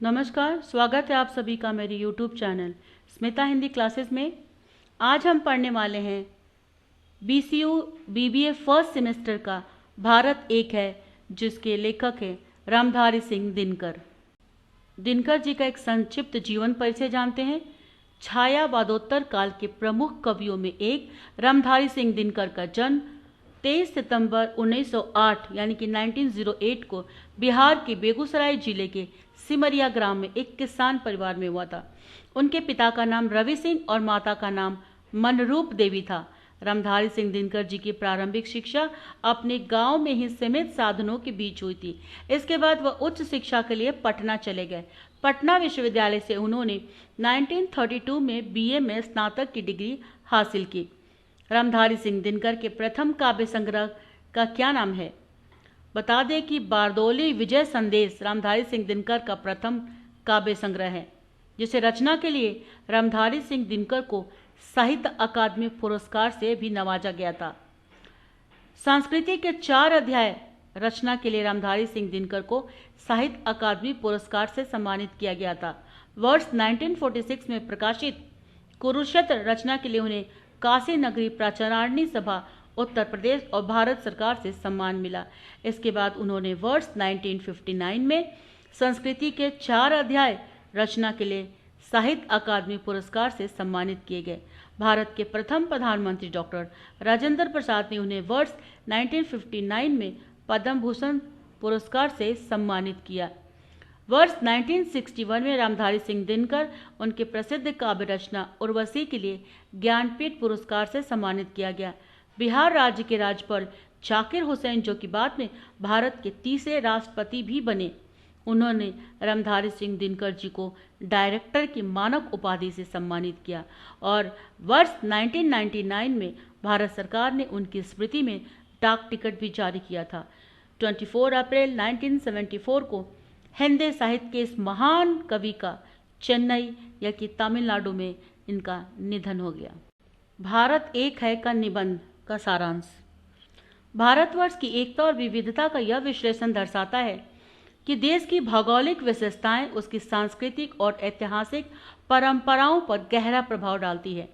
नमस्कार, स्वागत है आप सभी का मेरे YouTube channel Smita Hindi classes में। आज हम पढ़ने वाले हैं BCU BBA फर्स्ट सेमेस्टर का भारत एक है, जिसके लेखक हैं रामधारी सिंह दिनकर। दिनकर जी का एक संक्षिप्त जीवन परिचय जानते हैं। छायावादोत्तर काल के प्रमुख कवियों में एक रामधारी सिंह दिनकर का जन्म 23 सितंबर 1908 यानी कि 1908 को बिहार के बेगूसराय जिले के सिमरिया ग्राम में एक किसान परिवार में हुआ था। उनके पिता का नाम रवि सिंह और माता का नाम मनरूप देवी था। रामधारी सिंह दिनकर जी की प्रारंभिक शिक्षा अपने गांव में ही सीमित साधनों के बीच हुई थी। इसके बाद वह उच्च शिक्षा के लिए पटना चले गए। पटना विश्वविद्यालय से उन्होंने 1932 में BA में स्नातक की डिग्री हासिल की। रामधारी सिंह दिनकर के प्रथम काव्य संग्रह का क्या नाम है? बता दें कि बारदौली विजय संदेश रामधारी सिंह दिनकर का प्रथम काव्य संग्रह है, जिसे रचना के लिए रामधारी सिंह दिनकर को साहित्य अकादमी पुरस्कार से भी नवाजा गया था। संस्कृति के 4 अध्याय रचना के लिए रामधारी सिंह दिनकर को साहित्य अकादमी पुरस्कार से सम्मानित किया गया था। वर्ष 1946 में प्रकाशित कुरुक्षेत्र रचना के लिए उन्हें काशी नगरी प्राचार्यणी सभा उत्तर प्रदेश और भारत सरकार से सम्मान मिला। इसके बाद उन्होंने वर्ष 1959 में संस्कृति के 4 अध्याय रचना के लिए साहित्य अकादमी पुरस्कार से सम्मानित किए गए। भारत के प्रथम प्रधानमंत्री डॉक्टर राजेंद्र प्रसाद ने उन्हें वर्ष 1959 में पद्म भूषण पुरस्कार से सम्मानित किया। वर्ष 1961 में रामधारी सिंह दिनकर उनके प्रसिद्ध काव्य रचना उर्वशी के लिए ज्ञानपीठ पुरस्कार से सम्मानित किया गया। बिहार राज्य के राज्यपाल जाकिर हुसैन, जो कि बाद में भारत के तीसरे राष्ट्रपति भी बने, उन्होंने रामधारी सिंह दिनकर जी को डायरेक्टर की मानक उपाधि से सम्मानित किया और वर्ष 1999 में भारत सरकार ने उनकी स्मृति में डाक टिकट भी जारी किया था। 24 अप्रैल 1974 को हिंदी साहित्य के इस महान कवि का चेन्नई या कि तमिलनाडु में इनका निधन हो गया। भारत एक है का निबंध का सारांश। भारतवर्ष की एकता और विविधता का यह विश्लेषण दर्शाता है कि देश की भौगोलिक विशेषताएं उसकी सांस्कृतिक और ऐतिहासिक परंपराओं पर गहरा प्रभाव डालती है।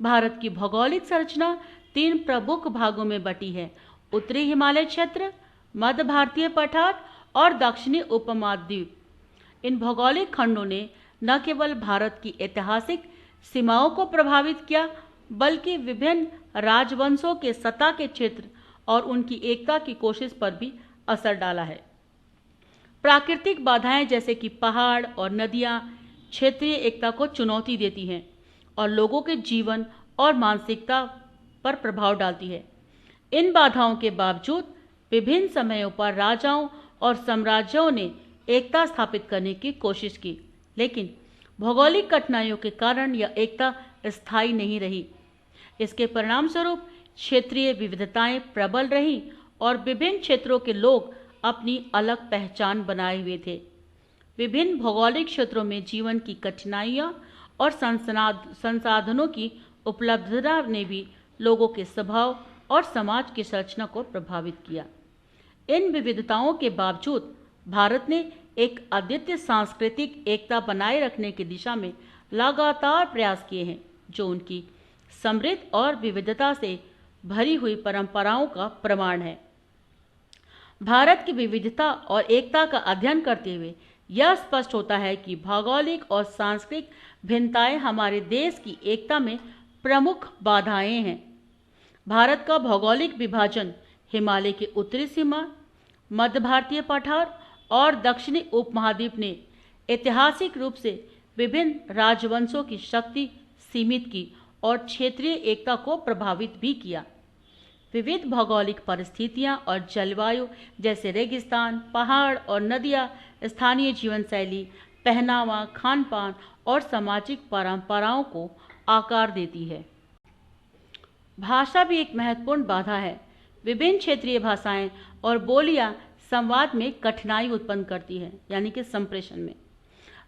भारत की भौगोलिक संरचना 3 प्रमुख भागों में बटी है: उत्तरी हिमालय क्षेत्र, मध्य भारतीय पठार और दक्षिणी उपमहाद्वीप। इन भौगोलिक खंडों ने न केवल भारत की ऐतिहासिक सीमाओं को प्रभावित किया, बल्कि विभिन्न राजवंशों के सत्ता के क्षेत्र और उनकी एकता की कोशिश पर भी असर डाला है। प्राकृतिक बाधाएं जैसे कि पहाड़ और नदियां क्षेत्रीय एकता को चुनौती देती हैं और लोगों के जीवन और मानसिकता पर प्रभाव डालती है। इन बाधाओं के बावजूद विभिन्न समयों पर राजाओं और साम्राज्यों ने एकता स्थापित करने की कोशिश की, लेकिन भौगोलिक कठिनाइयों के कारण यह एकता स्थायी नहीं रही। इसके परिणाम स्वरूप क्षेत्रीय विविधताएं प्रबल रहीं और विभिन्न क्षेत्रों के लोग अपनी अलग पहचान बनाए हुए थे। विभिन्न भौगोलिक क्षेत्रों में जीवन की कठिनाइयां और संसाधनों की उपलब्धता ने भी लोगों के स्वभाव और समाज की संरचना को प्रभावित किया। इन विविधताओं के बावजूद भारत ने एक अद्वितीय सांस्कृतिक एकता बनाए रखने की दिशा में लगातार प्रयास किए हैं, जो उनकी समृद्ध और विविधता से भरी हुई परंपराओं का प्रमाण है। भारत की विविधता और एकता का अध्ययन करते हुए यह स्पष्ट होता है कि भौगोलिक और सांस्कृतिक भिन्नताएं हमारे देश की एकता में प्रमुख बाधाएं हैं। भारत का भौगोलिक विभाजन हिमालय की उत्तरी सीमा, मध्य भारतीय पठार और दक्षिणी उपमहाद्वीप ने ऐतिहासिक रूप से विभिन्न राजवंशों की शक्ति सीमित की और क्षेत्रीय एकता को प्रभावित भी किया। विविध भौगोलिक परिस्थितियां और जलवायु जैसे रेगिस्तान, पहाड़ और नदियां स्थानीय जीवन शैली, पहनावा, खान पान और सामाजिक परंपराओं को आकार देती है। भाषा भी एक महत्वपूर्ण बाधा है। विभिन्न क्षेत्रीय भाषाएं और बोलियां संवाद में कठिनाई उत्पन्न करती है, यानी कि संप्रेषण में।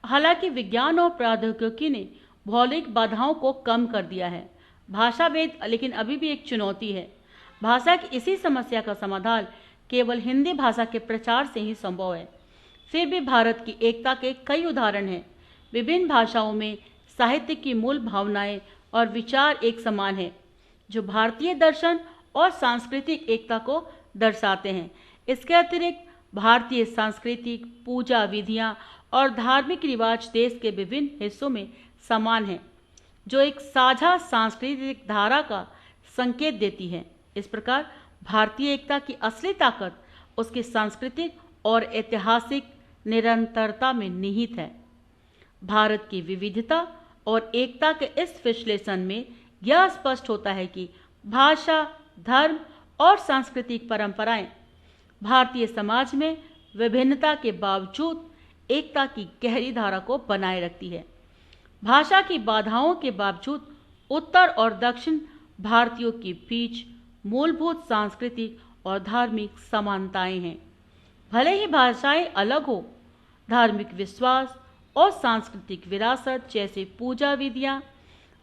हालांकि विज्ञान और प्रौद्योगिकी ने भौगोलिक बाधाओं को कम कर दिया है, भाषावेद लेकिन अभी भी एक चुनौती है। भाषा की इसी समस्या का समाधान केवल हिंदी भाषा के प्रचार से ही संभव है। फिर भी भारत की एकता के कई उदाहरण हैं। विभिन्न भाषाओं में साहित्य की मूल भावनाएं और विचार एक समान हैं, जो भारतीय दर्शन और सांस्कृतिक एकता को दर्शाते हैं। इसके अतिरिक्त भारतीय सांस्कृतिक पूजा विधियां और धार्मिक रिवाज देश के विभिन्न हिस्सों में समान हैं, जो एक साझा सांस्कृतिक धारा का संकेत देती है। इस प्रकार भारतीय एकता की असली ताकत उसकी सांस्कृतिक और ऐतिहासिक निरंतरता में निहित है। भारत की विविधता और एकता के इस विश्लेषण में यह स्पष्ट होता है कि भाषा, धर्म और सांस्कृतिक परंपराएं भारतीय समाज में विभिन्नता के बावजूद एकता की गहरी धारा को बनाए रखती है। भाषा की बाधाओं के बावजूद उत्तर और दक्षिण भारतीयों के बीच मूलभूत सांस्कृतिक और धार्मिक समानताएं हैं। भले ही भाषाएं अलग हो, धार्मिक विश्वास और सांस्कृतिक विरासत जैसे पूजा विधियां,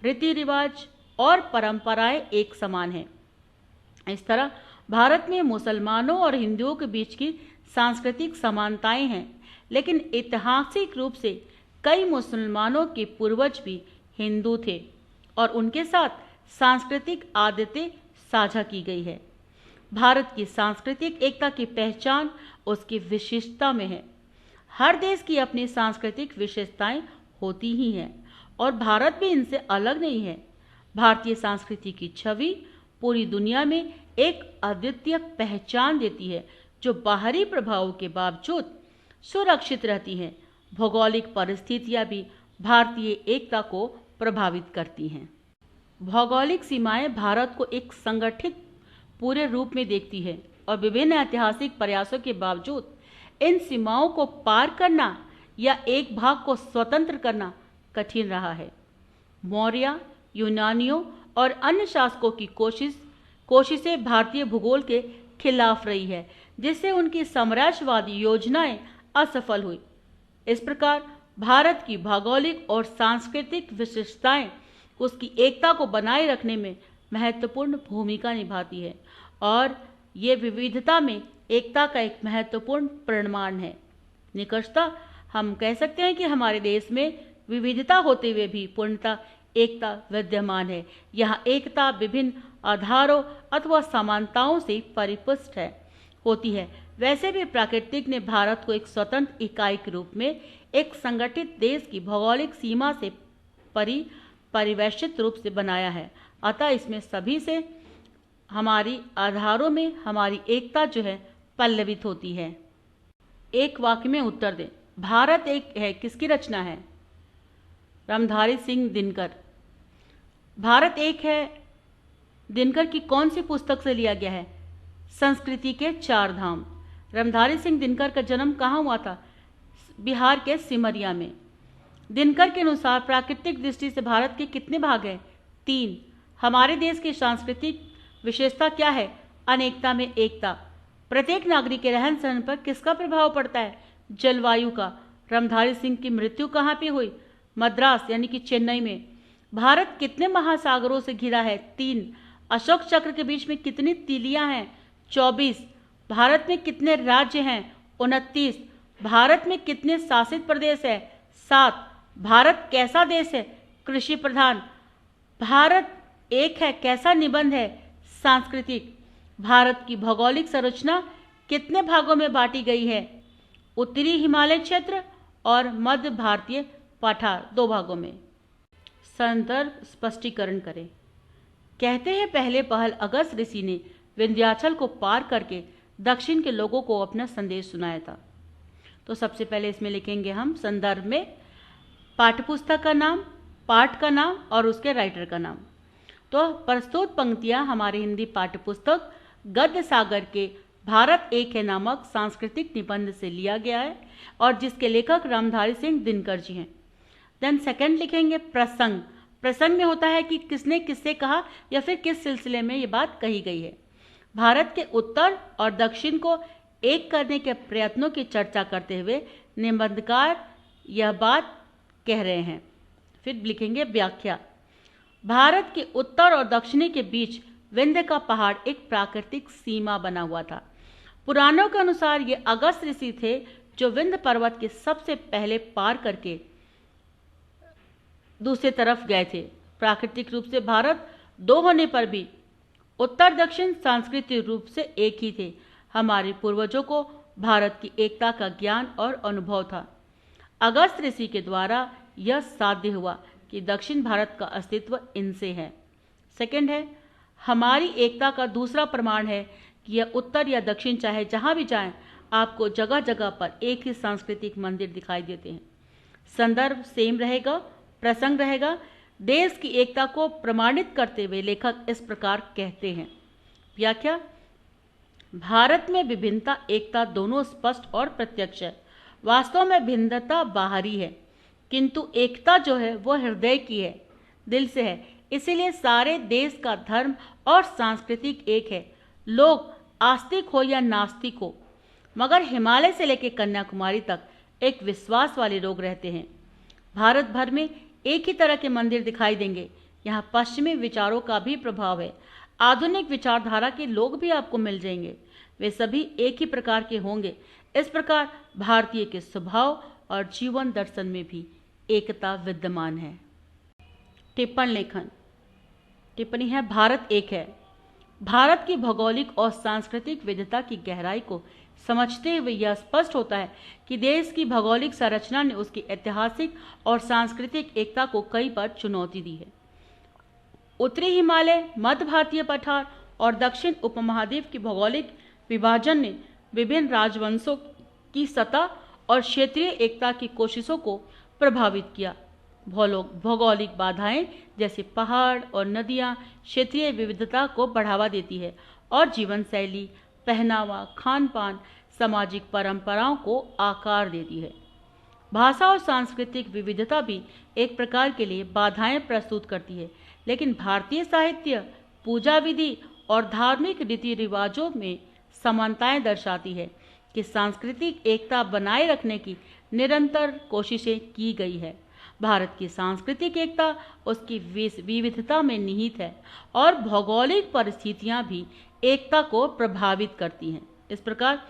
रीति रिवाज और परंपराएं एक समान हैं। इस तरह भारत में मुसलमानों और हिंदुओं के बीच की सांस्कृतिक समानताएं हैं, लेकिन ऐतिहासिक रूप से कई मुसलमानों के पूर्वज भी हिंदू थे और उनके साथ सांस्कृतिक आदतें साझा की गई है। भारत की सांस्कृतिक एकता की पहचान उसकी विशिष्टता में है। हर देश की अपनी सांस्कृतिक विशेषताएं होती ही हैं और भारत भी इनसे अलग नहीं है। भारतीय संस्कृति की छवि पूरी दुनिया में एक अद्वितीय पहचान देती है, जो बाहरी प्रभावों के बावजूद सुरक्षित रहती है। भौगोलिक परिस्थितियां भी भारतीय एकता को प्रभावित करती हैं। भौगोलिक सीमाएं भारत को एक संगठित पूरे रूप में देखती है और विभिन्न ऐतिहासिक प्रयासों के बावजूद इन सीमाओं को पार करना या एक भाग को स्वतंत्र करना कठिन रहा है। मौर्य, यूनानियों और अन्य शासकों की कोशिशें भारतीय भूगोल के खिलाफ रही है, जिससे उनकी साम्राज्यवादी योजनाएं असफल हुई। इस प्रकार भारत की भौगोलिक और सांस्कृतिक विशेषताएं उसकी एकता को बनाए रखने में महत्वपूर्ण भूमिका निभाती है और ये विविधता में एकता का एक महत्वपूर्ण प्रमाण है। निष्कर्षतः हम कह सकते हैं कि हमारे देश में विविधता होते हुए भी पूर्णतः एकता विद्यमान है। यहाँ एकता विभिन्न आधारों अथवा समानताओं से परिपुष्ट होती है। वैसे भी प्राकृतिक ने भारत को एक स्वतंत्र इकाई के रूप में एक संगठित देश की भौगोलिक सीमा से परिवेशित रूप से बनाया है। अतः इसमें सभी से हमारी आधारों में हमारी एकता जो है पल्लवित होती है। एक वाक्य में उत्तर दें। भारत एक है किसकी रचना है? रामधारी सिंह दिनकर। भारत एक है दिनकर की कौन सी पुस्तक से लिया गया है? संस्कृति के चार धाम। रामधारी सिंह दिनकर का जन्म कहाँ हुआ था? बिहार के सिमरिया में। दिनकर के अनुसार प्राकृतिक दृष्टि से भारत के कितने भाग हैं? 3। हमारे देश की सांस्कृतिक विशेषता क्या है? अनेकता में एकता। प्रत्येक नागरिक के रहन सहन पर किसका प्रभाव पड़ता है? जलवायु का। रामधारी सिंह की मृत्यु कहाँ पे हुई? मद्रास यानी कि चेन्नई में। भारत कितने महासागरों से घिरा है? 3। अशोक चक्र के बीच में कितनी तीलियां हैं? 24। भारत में कितने राज्य हैं? 29। भारत में कितने शासित प्रदेश है? 7। भारत कैसा देश है? कृषि प्रधान। भारत एक है कैसा निबंध है? सांस्कृतिक। भारत की भौगोलिक संरचना कितने भागों में बांटी गई है? उत्तरी हिमालय क्षेत्र और मध्य भारतीय पठार 2 भागों में। संदर्भ स्पष्टीकरण करें। कहते हैं पहले पहल अगस्त ऋषि ने विंध्याचल को पार करके दक्षिण के लोगों को अपना संदेश सुनाया था। तो सबसे पहले इसमें लिखेंगे हम संदर्भ में पाठ्यपुस्तक का नाम, पाठ का नाम और उसके राइटर का नाम। तो प्रस्तुत पंक्तियां हमारे हिंदी पाठ्यपुस्तक गद्य सागर के भारत एक है नामक सांस्कृतिक निबंध से लिया गया है और जिसके लेखक रामधारी सिंह दिनकर जी हैं। देन सेकंड लिखेंगे प्रसंग। प्रसंग में होता है कि किसने किससे कहा या फिर किस सिलसिले में ये बात कही गई है। भारत के उत्तर और दक्षिण को एक करने के प्रयत्नों की चर्चा करते हुए निबंधकार यह बात कह रहे हैं। फिर लिखेंगे व्याख्या। भारत के उत्तर और दक्षिणी के बीच विंध्य का पहाड़ एक प्राकृतिक सीमा बना हुआ था। पुराणों के अनुसार ये अगस्त ऋषि थे जो विंध्य पर्वत के सबसे पहले पार करके दूसरी तरफ गए थे। प्राकृतिक रूप से भारत दो होने पर भी उत्तर दक्षिण सांस्कृतिक रूप से एक ही थे। हमारे पूर्वजों को भारत की एकता का ज्ञान और अनुभव था। अगस्त ऋषि के द्वारा यह साध्य हुआ कि दक्षिण भारत का अस्तित्व इनसे है। सेकंड है, हमारी एकता का दूसरा प्रमाण है कि यह उत्तर या दक्षिण चाहे जहां भी जाएं, आपको जगह जगह पर एक ही सांस्कृतिक मंदिर दिखाई देते हैं। संदर्भ सेम रहेगा, प्रसंग रहेगा। देश की एकता को प्रमाणित करते हुए लेखक इस प्रकार कहते हैं। व्याख्या, भारत में विभिन्नता एकता दोनों स्पष्ट और प्रत्यक्ष है। वास्तव में भिन्नता बाहरी है, किंतु एकता जो है वो हृदय की है, दिल से है। इसीलिए सारे देश का धर्म और सांस्कृतिक एक है। लोग आस्तिक हो या नास्तिक हो, मगर हिमालय से लेकर कन्याकुमारी तक एक विश्वास वाले लोग रहते हैं। भारत भर में एक ही तरह के मंदिर दिखाई देंगे। यहाँ पश्चिमी विचारों का भी प्रभाव है। आधुनिक विचारधारा के लोग भी आपको मिल जाएंगे, वे सभी एक ही प्रकार के होंगे। इस प्रकार भारतीय के स्वभाव और जीवन दर्शन में भी एकता विद्यमान है। टिप्पण लेखन। टिप्पणी है, भारत एक है। भारत की भौगोलिक और सांस्कृतिक विविधता की गहराई को समझते हुए यह स्पष्ट होता है कि देश की भौगोलिक संरचना ने उसकी ऐतिहासिक और सांस्कृतिक एकता को कई बार चुनौती दी है। उत्तरी हिमालय, मध्य भारतीय पठार और दक्षिण उपमहाद्वीप की भौगोलिक विभाजन ने विभिन्न राजवंशों की सतह और क्षेत्रीय एकता की कोशिशों को प्रभावित किया। भौगोलिक बाधाएं जैसे पहाड़ और नदियां क्षेत्रीय विविधता को बढ़ावा देती है और जीवन शैली, पहनावा, खान पान, सामाजिक परंपराओं को आकार देती है। भाषा और सांस्कृतिक विविधता भी एक प्रकार के लिए बाधाएं प्रस्तुत करती है, लेकिन भारतीय साहित्य, पूजा विधि और धार्मिक रीति रिवाजों में समानताएं दर्शाती है कि सांस्कृतिक एकता बनाए रखने की निरंतर कोशिशें की गई है। भारत की सांस्कृतिक एकता उसकी विविधता में निहित है और भौगोलिक परिस्थितियां भी एकता को प्रभावित करती हैं। इस प्रकार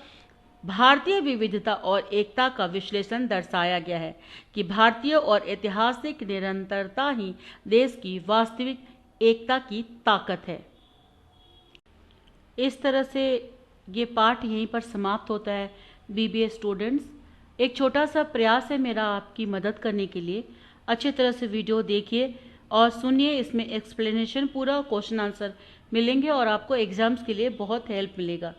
भारतीय विविधता और एकता का विश्लेषण दर्शाया गया है कि भारतीय और ऐतिहासिक निरंतरता ही देश की वास्तविक एकता की ताकत है। इस तरह से ये पाठ यहीं पर समाप्त होता है। बीबीए स्टूडेंट्स, एक छोटा सा प्रयास है मेरा आपकी मदद करने के लिए। अच्छी तरह से वीडियो देखिए और सुनिए, इसमें एक्सप्लेनेशन पूरा क्वेश्चन आंसर मिलेंगे और आपको एग्जाम्स के लिए बहुत हेल्प मिलेगा।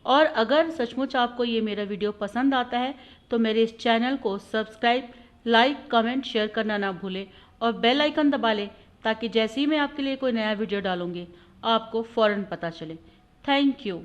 और अगर सचमुच आपको ये मेरा वीडियो पसंद आता है तो मेरे इस चैनल को सब्सक्राइब, लाइक, कमेंट, शेयर करना ना भूलें और बेल आइकन दबा लें ताकि जैसे ही मैं आपके लिए कोई नया वीडियो डालूंगी आपको फ़ौरन पता चले। Thank you.